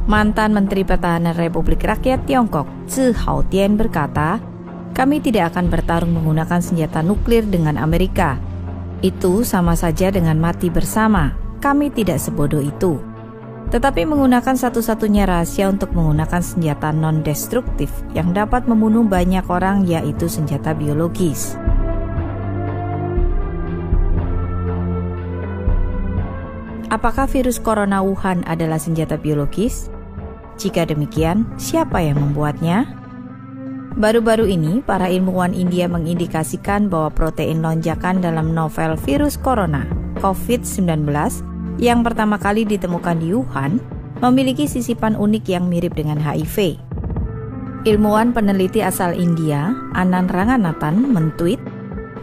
Mantan Menteri Pertahanan Republik Rakyat Tiongkok, Zhi Haotian berkata, "Kami tidak akan bertarung menggunakan senjata nuklir dengan Amerika. Itu sama saja dengan mati bersama. Kami tidak sebodoh itu. Tetapi menggunakan satu-satunya rahasia untuk menggunakan senjata non-destruktif yang dapat membunuh banyak orang, yaitu senjata biologis." Apakah virus corona Wuhan adalah senjata biologis? Jika demikian, siapa yang membuatnya? Baru-baru ini, para ilmuwan India mengindikasikan bahwa protein lonjakan dalam novel virus corona, COVID-19, yang pertama kali ditemukan di Wuhan, memiliki sisipan unik yang mirip dengan HIV. Ilmuwan peneliti asal India, Anand Ranganathan, mentweet,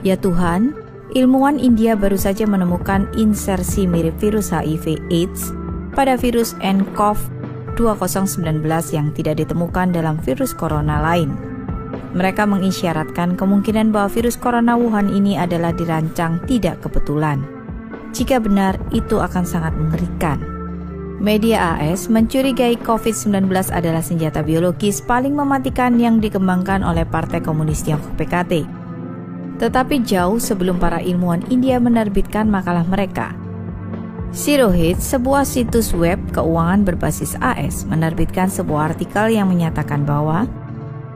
"Ya Tuhan, ilmuwan India baru saja menemukan insersi mirip virus HIV/AIDS pada virus nCoV 2019 yang tidak ditemukan dalam virus corona lain." Mereka mengisyaratkan kemungkinan bahwa virus corona Wuhan ini adalah dirancang tidak kebetulan. Jika benar, itu akan sangat mengerikan. Media AS mencurigai COVID-19 adalah senjata biologis paling mematikan yang dikembangkan oleh Partai Komunis Tiongkok PKT. Tetapi jauh sebelum para ilmuwan India menerbitkan makalah mereka, Zerohead, sebuah situs web keuangan berbasis AS, menerbitkan sebuah artikel yang menyatakan bahwa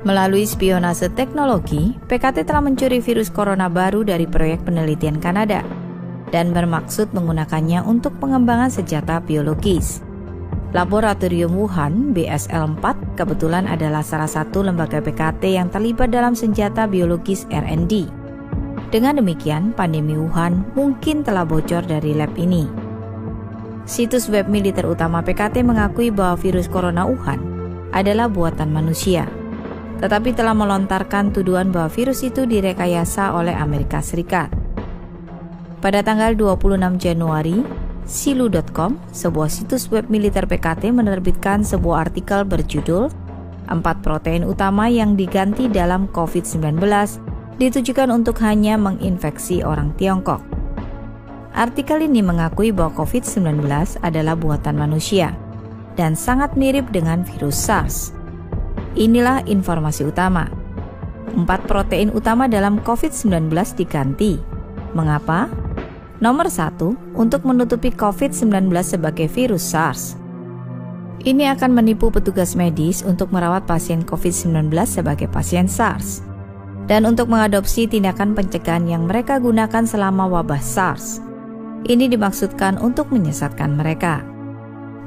melalui spionase teknologi, PKT telah mencuri virus corona baru dari proyek penelitian Kanada dan bermaksud menggunakannya untuk pengembangan senjata biologis. Laboratorium Wuhan BSL-4 kebetulan adalah salah satu lembaga PKT yang terlibat dalam senjata biologis R&D. Dengan demikian, pandemi Wuhan mungkin telah bocor dari lab ini. Situs web militer utama PKT mengakui bahwa virus corona Wuhan adalah buatan manusia, tetapi telah melontarkan tuduhan bahwa virus itu direkayasa oleh Amerika Serikat. Pada tanggal 26 Januari, Silu.com, sebuah situs web militer PKT, menerbitkan sebuah artikel berjudul 4 protein utama yang diganti dalam COVID-19 ditujukan untuk hanya menginfeksi orang Tiongkok. Artikel ini mengakui bahwa COVID-19 adalah buatan manusia dan sangat mirip dengan virus SARS. Inilah informasi utama. 4 protein utama dalam COVID-19 diganti. Mengapa? Nomor 1, untuk menutupi COVID-19 sebagai virus SARS. Ini akan menipu petugas medis untuk merawat pasien COVID-19 sebagai pasien SARS, dan untuk mengadopsi tindakan pencegahan yang mereka gunakan selama wabah SARS. Ini dimaksudkan untuk menyesatkan mereka.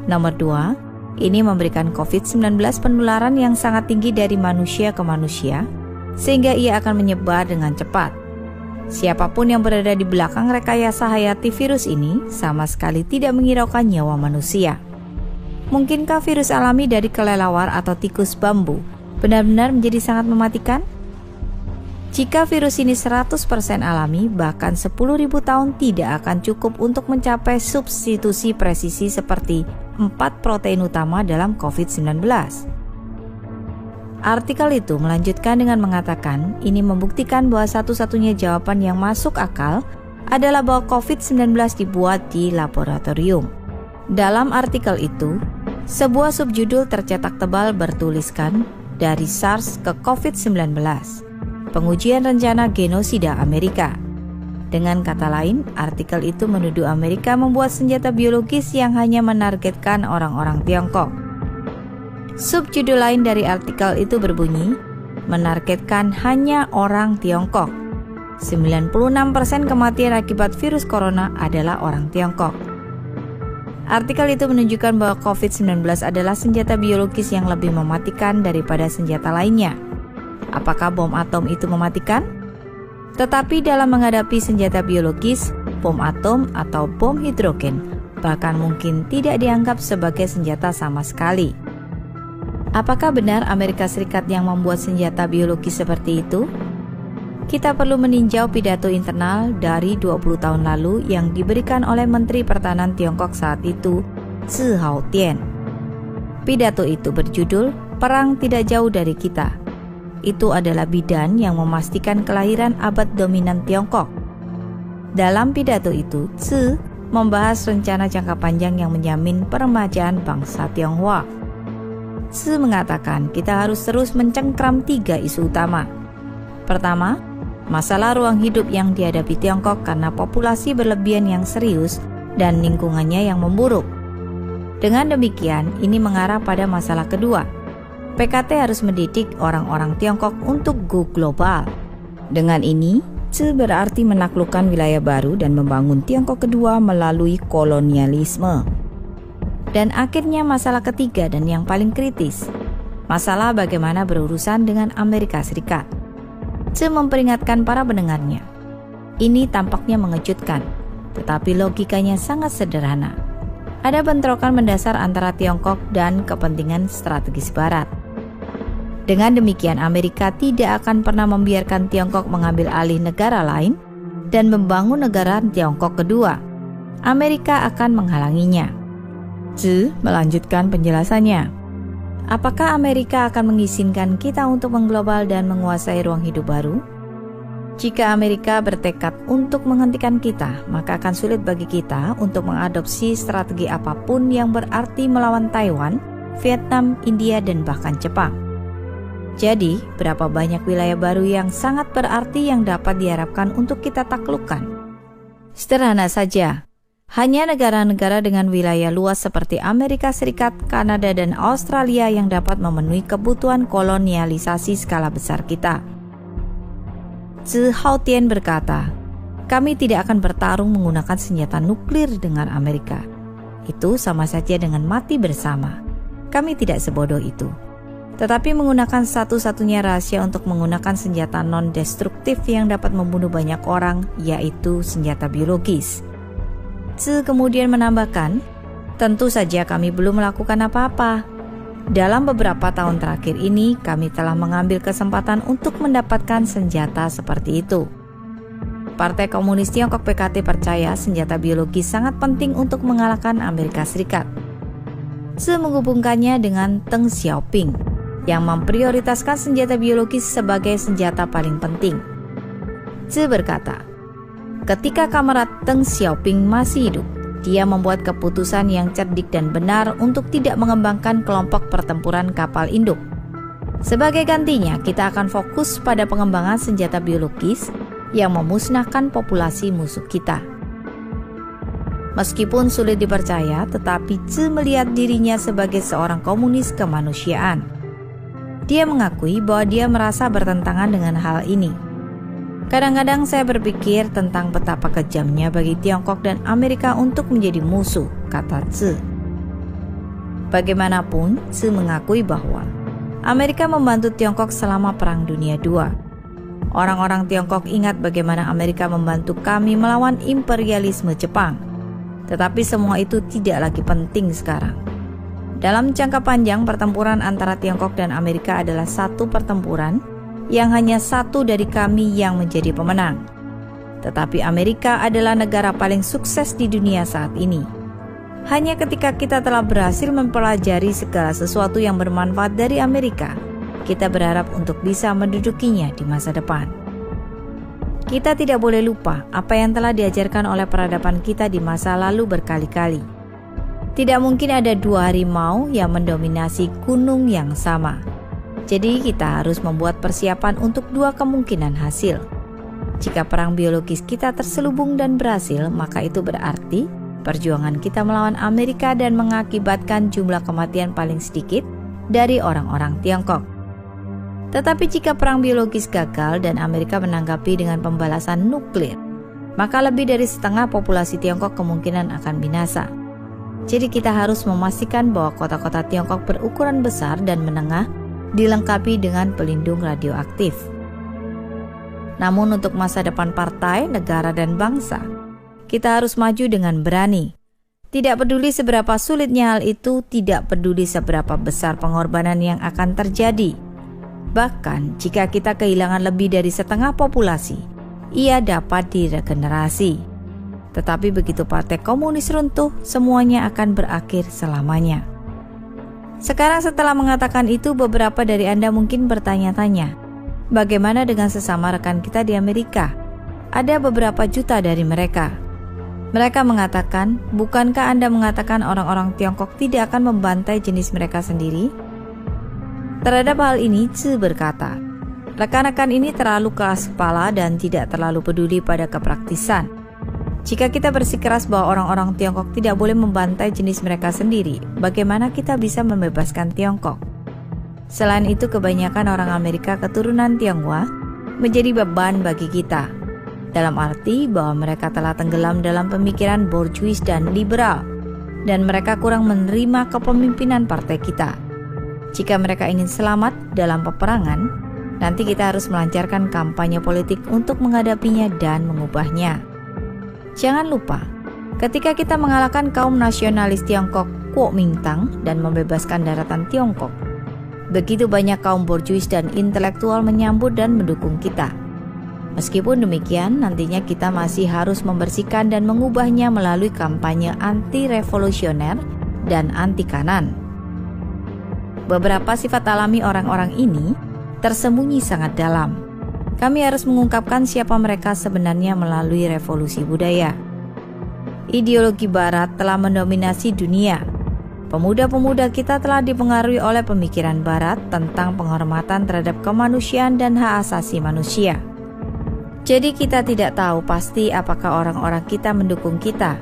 Nomor 2, ini memberikan COVID-19 penularan yang sangat tinggi dari manusia ke manusia, sehingga ia akan menyebar dengan cepat. Siapapun yang berada di belakang rekayasa hayati virus ini sama sekali tidak menghiraukan nyawa manusia. Mungkinkah virus alami dari kelelawar atau tikus bambu benar-benar menjadi sangat mematikan? Jika virus ini 100% alami, bahkan 10.000 tahun tidak akan cukup untuk mencapai substitusi presisi seperti 4 protein utama dalam COVID-19. Artikel itu melanjutkan dengan mengatakan ini membuktikan bahwa satu-satunya jawaban yang masuk akal adalah bahwa COVID-19 dibuat di laboratorium. Dalam artikel itu, sebuah subjudul tercetak tebal bertuliskan "Dari SARS ke COVID-19. Pengujian rencana genosida Amerika." Dengan kata lain, artikel itu menuduh Amerika membuat senjata biologis yang hanya menargetkan orang-orang Tiongkok. Subjudul lain dari artikel itu berbunyi, menargetkan hanya orang Tiongkok. 96% kematian akibat virus corona adalah orang Tiongkok. Artikel itu menunjukkan bahwa COVID-19 adalah senjata biologis yang lebih mematikan daripada senjata lainnya. Apakah bom atom itu mematikan? Tetapi dalam menghadapi senjata biologis, bom atom atau bom hidrogen bahkan mungkin tidak dianggap sebagai senjata sama sekali. Apakah benar Amerika Serikat yang membuat senjata biologis seperti itu? Kita perlu meninjau pidato internal dari 20 tahun lalu yang diberikan oleh Menteri Pertahanan Tiongkok saat itu, Zhi Haotian. Pidato itu berjudul "Perang Tidak Jauh Dari Kita". Itu adalah bidan yang memastikan kelahiran abad dominan Tiongkok. Dalam pidato itu, Zhi membahas rencana jangka panjang yang menjamin peremajaan bangsa Tionghoa. Tzu mengatakan kita harus terus mencengkram 3 isu utama. Pertama, masalah ruang hidup yang dihadapi Tiongkok karena populasi berlebihan yang serius dan lingkungannya yang memburuk. Dengan demikian, ini mengarah pada masalah kedua. PKT harus mendidik orang-orang Tiongkok untuk go global. Dengan ini, Tzu berarti menaklukkan wilayah baru dan membangun Tiongkok kedua melalui kolonialisme. Dan akhirnya masalah ketiga dan yang paling kritis, masalah bagaimana berurusan dengan Amerika Serikat. Tzu memperingatkan para pendengarnya. Ini tampaknya mengejutkan, tetapi logikanya sangat sederhana. Ada bentrokan mendasar antara Tiongkok dan kepentingan strategis Barat. Dengan demikian, Amerika tidak akan pernah membiarkan Tiongkok mengambil alih negara lain dan membangun negara Tiongkok kedua. Amerika akan menghalanginya. Tzu melanjutkan penjelasannya. Apakah Amerika akan mengizinkan kita untuk mengglobal dan menguasai ruang hidup baru? Jika Amerika bertekad untuk menghentikan kita, maka akan sulit bagi kita untuk mengadopsi strategi apapun yang berarti melawan Taiwan, Vietnam, India, dan bahkan Jepang. Jadi, berapa banyak wilayah baru yang sangat berarti yang dapat diharapkan untuk kita taklukkan? Sederhana saja. Hanya negara-negara dengan wilayah luas seperti Amerika Serikat, Kanada, dan Australia yang dapat memenuhi kebutuhan kolonialisasi skala besar kita. Tzu Haotian berkata, kami tidak akan bertarung menggunakan senjata nuklir dengan Amerika. Itu sama saja dengan mati bersama. Kami tidak sebodoh itu. Tetapi menggunakan satu-satunya rahasia untuk menggunakan senjata non-destruktif yang dapat membunuh banyak orang, yaitu senjata biologis. Tzu kemudian menambahkan, tentu saja kami belum melakukan apa-apa. Dalam beberapa tahun terakhir ini, kami telah mengambil kesempatan untuk mendapatkan senjata seperti itu. Partai Komunis Tiongkok PKT percaya senjata biologis sangat penting untuk mengalahkan Amerika Serikat. Tzu menghubungkannya dengan Deng Xiaoping yang memprioritaskan senjata biologis sebagai senjata paling penting. Tzu berkata, ketika Kamerat Deng Xiaoping masih hidup, dia membuat keputusan yang cerdik dan benar untuk tidak mengembangkan kelompok pertempuran kapal induk. Sebagai gantinya, kita akan fokus pada pengembangan senjata biologis yang memusnahkan populasi musuh kita. Meskipun sulit dipercaya, tetapi Tzu melihat dirinya sebagai seorang komunis kemanusiaan. Dia mengakui bahwa dia merasa bertentangan dengan hal ini. Kadang-kadang saya berpikir tentang betapa kejamnya bagi Tiongkok dan Amerika untuk menjadi musuh, kata Tzu. Bagaimanapun, Tzu mengakui bahwa Amerika membantu Tiongkok selama Perang Dunia II. Orang-orang Tiongkok ingat bagaimana Amerika membantu kami melawan imperialisme Jepang. Tetapi semua itu tidak lagi penting sekarang. Dalam jangka panjang, pertempuran antara Tiongkok dan Amerika adalah satu pertempuran yang hanya satu dari kami yang menjadi pemenang. Tetapi Amerika adalah negara paling sukses di dunia saat ini. Hanya ketika kita telah berhasil mempelajari segala sesuatu yang bermanfaat dari Amerika, kita berharap untuk bisa mendudukinya di masa depan. Kita tidak boleh lupa apa yang telah diajarkan oleh peradaban kita di masa lalu berkali-kali. Tidak mungkin ada 2 harimau yang mendominasi gunung yang sama. Jadi kita harus membuat persiapan untuk 2 kemungkinan hasil. Jika perang biologis kita terselubung dan berhasil, maka itu berarti perjuangan kita melawan Amerika dan mengakibatkan jumlah kematian paling sedikit dari orang-orang Tiongkok. Tetapi jika perang biologis gagal dan Amerika menanggapi dengan pembalasan nuklir, maka lebih dari setengah populasi Tiongkok kemungkinan akan binasa. Jadi kita harus memastikan bahwa kota-kota Tiongkok berukuran besar dan menengah dilengkapi dengan pelindung radioaktif. Namun untuk masa depan partai, negara, dan bangsa, kita harus maju dengan berani. Tidak peduli seberapa sulitnya hal itu, tidak peduli seberapa besar pengorbanan yang akan terjadi. Bahkan jika kita kehilangan lebih dari setengah populasi, ia dapat diregenerasi. Tetapi begitu Partai Komunis runtuh, semuanya akan berakhir selamanya. Sekarang setelah mengatakan itu, beberapa dari Anda mungkin bertanya-tanya, bagaimana dengan sesama rekan kita di Amerika? Ada beberapa juta dari mereka. Mereka mengatakan, bukankah Anda mengatakan orang-orang Tiongkok tidak akan membantai jenis mereka sendiri? Terhadap hal ini, Tzu berkata, rekan-rekan ini terlalu keras kepala dan tidak terlalu peduli pada kepraktisan. Jika kita bersikeras bahwa orang-orang Tiongkok tidak boleh membantai jenis mereka sendiri, bagaimana kita bisa membebaskan Tiongkok? Selain itu, kebanyakan orang Amerika keturunan Tionghoa menjadi beban bagi kita, dalam arti bahwa mereka telah tenggelam dalam pemikiran bourgeois dan liberal, dan mereka kurang menerima kepemimpinan partai kita. Jika mereka ingin selamat dalam peperangan, nanti kita harus melancarkan kampanye politik untuk menghadapinya dan mengubahnya. Jangan lupa, ketika kita mengalahkan kaum nasionalis Tiongkok Kuomintang dan membebaskan daratan Tiongkok, begitu banyak kaum bourgeois dan intelektual menyambut dan mendukung kita. Meskipun demikian, nantinya kita masih harus membersihkan dan mengubahnya melalui kampanye anti-revolusioner dan anti-kanan. Beberapa sifat alami orang-orang ini tersembunyi sangat dalam. Kami harus mengungkapkan siapa mereka sebenarnya melalui revolusi budaya. Ideologi Barat telah mendominasi dunia. Pemuda-pemuda kita telah dipengaruhi oleh pemikiran Barat tentang penghormatan terhadap kemanusiaan dan hak asasi manusia. Jadi kita tidak tahu pasti apakah orang-orang kita mendukung kita.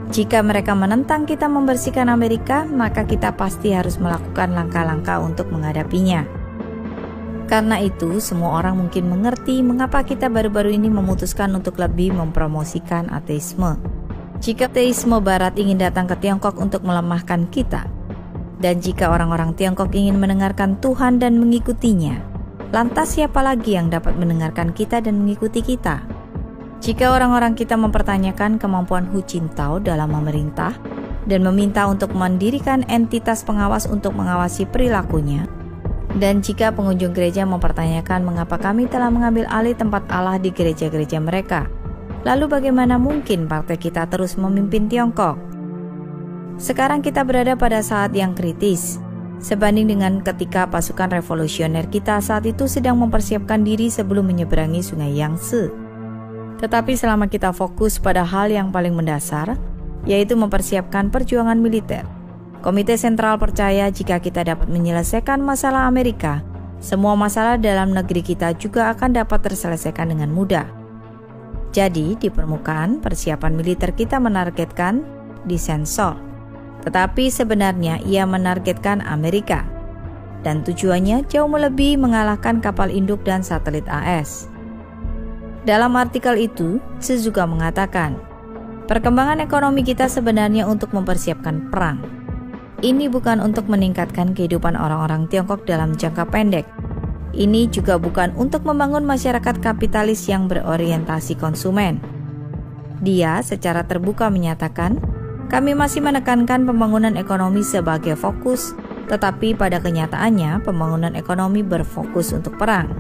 Jika mereka menentang kita membersihkan Amerika, maka kita pasti harus melakukan langkah-langkah untuk menghadapinya. Karena itu, semua orang mungkin mengerti mengapa kita baru-baru ini memutuskan untuk lebih mempromosikan ateisme. Jika ateisme Barat ingin datang ke Tiongkok untuk melemahkan kita, dan jika orang-orang Tiongkok ingin mendengarkan Tuhan dan mengikutinya, lantas siapa lagi yang dapat mendengarkan kita dan mengikuti kita? Jika orang-orang kita mempertanyakan kemampuan Hu Jintao dalam memerintah dan meminta untuk mendirikan entitas pengawas untuk mengawasi perilakunya, dan jika pengunjung gereja mempertanyakan mengapa kami telah mengambil alih tempat Allah di gereja-gereja mereka, lalu bagaimana mungkin partai kita terus memimpin Tiongkok? Sekarang kita berada pada saat yang kritis, sebanding dengan ketika pasukan revolusioner kita saat itu sedang mempersiapkan diri sebelum menyeberangi sungai Yangtze. Tetapi selama kita fokus pada hal yang paling mendasar, yaitu mempersiapkan perjuangan militer, Komite Sentral percaya jika kita dapat menyelesaikan masalah Amerika, semua masalah dalam negeri kita juga akan dapat terselesaikan dengan mudah. Jadi, di permukaan, persiapan militer kita menargetkan disensor. Tetapi sebenarnya ia menargetkan Amerika. Dan tujuannya jauh melebihi mengalahkan kapal induk dan satelit AS. Dalam artikel itu, Tzu juga mengatakan, perkembangan ekonomi kita sebenarnya untuk mempersiapkan perang. Ini bukan untuk meningkatkan kehidupan orang-orang Tiongkok dalam jangka pendek. Ini juga bukan untuk membangun masyarakat kapitalis yang berorientasi konsumen. Dia secara terbuka menyatakan, kami masih menekankan pembangunan ekonomi sebagai fokus, tetapi pada kenyataannya pembangunan ekonomi berfokus untuk perang.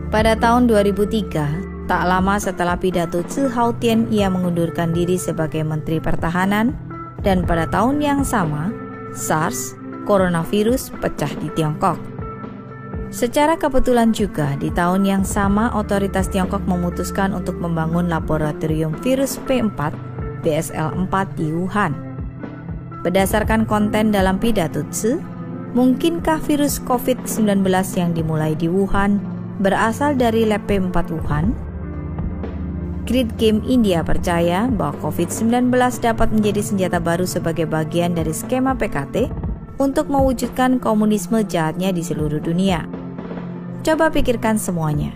Pada tahun 2003, tak lama setelah pidato Tzu Hautian, ia mengundurkan diri sebagai Menteri Pertahanan, dan pada tahun yang sama, SARS, coronavirus, pecah di Tiongkok. Secara kebetulan juga, di tahun yang sama otoritas Tiongkok memutuskan untuk membangun laboratorium virus P4 BSL-4 di Wuhan. Berdasarkan konten dalam pidato Tzu, mungkinkah virus COVID-19 yang dimulai di Wuhan berasal dari lab P4 Wuhan? Grid Game India percaya bahwa COVID-19 dapat menjadi senjata baru sebagai bagian dari skema PKT untuk mewujudkan komunisme jahatnya di seluruh dunia. Coba pikirkan semuanya.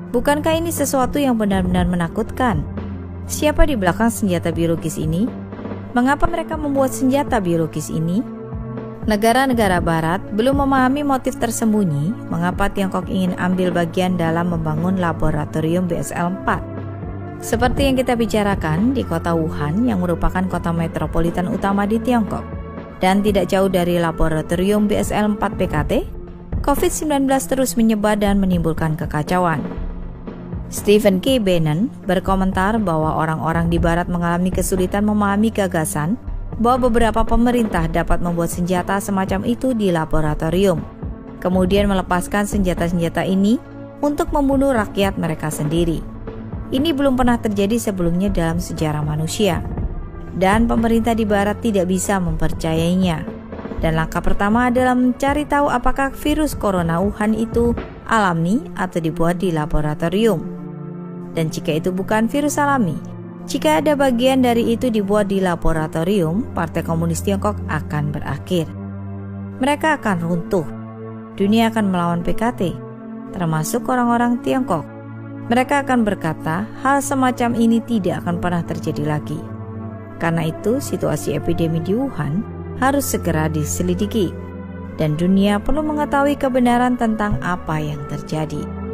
Bukankah ini sesuatu yang benar-benar menakutkan? Siapa di belakang senjata biologis ini? Mengapa mereka membuat senjata biologis ini? Negara-negara Barat belum memahami motif tersembunyi mengapa Tiongkok ingin ambil bagian dalam membangun laboratorium BSL-4. Seperti yang kita bicarakan, di kota Wuhan yang merupakan kota metropolitan utama di Tiongkok dan tidak jauh dari laboratorium BSL-4 PKT, COVID-19 terus menyebar dan menimbulkan kekacauan. Stephen K. Bannon berkomentar bahwa orang-orang di Barat mengalami kesulitan memahami gagasan bahwa beberapa pemerintah dapat membuat senjata semacam itu di laboratorium, kemudian melepaskan senjata-senjata ini untuk membunuh rakyat mereka sendiri. Ini belum pernah terjadi sebelumnya dalam sejarah manusia, dan pemerintah di Barat tidak bisa mempercayainya. Dan langkah pertama adalah mencari tahu apakah virus corona Wuhan itu alami atau dibuat di laboratorium. Dan jika itu bukan virus alami, jika ada bagian dari itu dibuat di laboratorium, Partai Komunis Tiongkok akan berakhir. Mereka akan runtuh. Dunia akan melawan PKT, termasuk orang-orang Tiongkok. Mereka akan berkata, hal semacam ini tidak akan pernah terjadi lagi. Karena itu, situasi epidemi di Wuhan harus segera diselidiki, dan dunia perlu mengetahui kebenaran tentang apa yang terjadi.